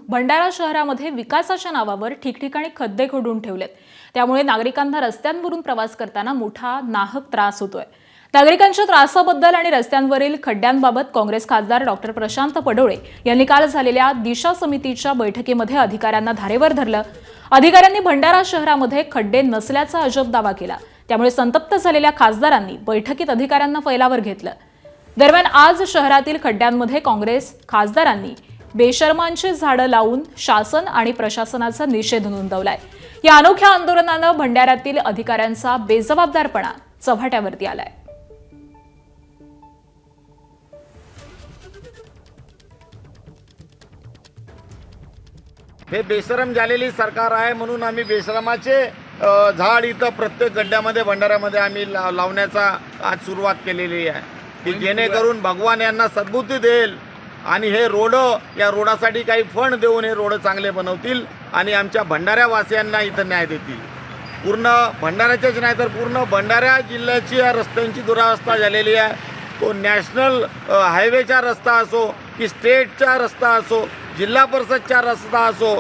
भंडारा शहरामध्ये विकासाच्या नावावर ठिकठिकाणी खड्डे खोदून ठेवलेत। त्यामुळे नागरिकांना रस्त्यांवरून प्रवास करताना मोठा नाहक त्रास होतोय। नागरिकांच्या त्रासाबद्दल आणि रस्त्यांवरील खड्ड्यांबाबत काँग्रेस खासदार डॉक्टर प्रशांत पडोळे यांनी काल झालेल्या दिशा समितीच्या बैठकीमध्ये अधिकाऱ्यांना धारेवर धरलं। अधिकाऱ्यांनी भंडारा शहरामध्ये खड्डे नसल्याचा अजब दावा केला। त्यामुळे संतप्त झालेल्या खासदारांनी बैठकीत अधिकाऱ्यांना फैलावर घेतलं। दरम्यान आज शहरातील खड्ड्यांमध्ये काँग्रेस खासदारांनी बेशर्मांची झाडं लावून शासन आणि प्रशासनाचा निषेध नोंदवलाय। या अनोख्या आंदोलनानं भंडाऱ्यातील अधिकाऱ्यांचा बेजबाबदारपणा चव्हाट्यावरती आलाय। हे बेशरम झालेली सरकार आहे म्हणून आम्ही बेशरमाचे झाड इथं प्रत्येक गड्ड्यामध्ये भंडाऱ्यामध्ये आम्ही लावण्याचा आज सुरुवात केलेली आहे की जेणेकरून भगवान यांना सद्बुद्धी देईल आणि हे रोड या रोडासाठी काही फंड देऊन हे रोड चांगले बनवतील आणि आमच्या भंडाऱ्यावासियांना इथं न्याय देतील। पूर्ण भंडाऱ्याच्याच नाही तर पूर्ण भंडारा जिल्ह्याची या रस्त्यांची दुरावस्था झालेली आहे। तो नॅशनल हायवेचा रस्ता असो की स्टेटचा रस्ता असो, जिल्हा परिषदचा रस्ता असो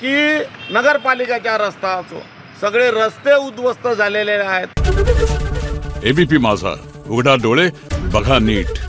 की नगरपालिकेचा रस्ता असो, सगळे रस्ते उद्ध्वस्त झालेले आहेत। एबीपी माझा, उघडा डोळे बघा नीट।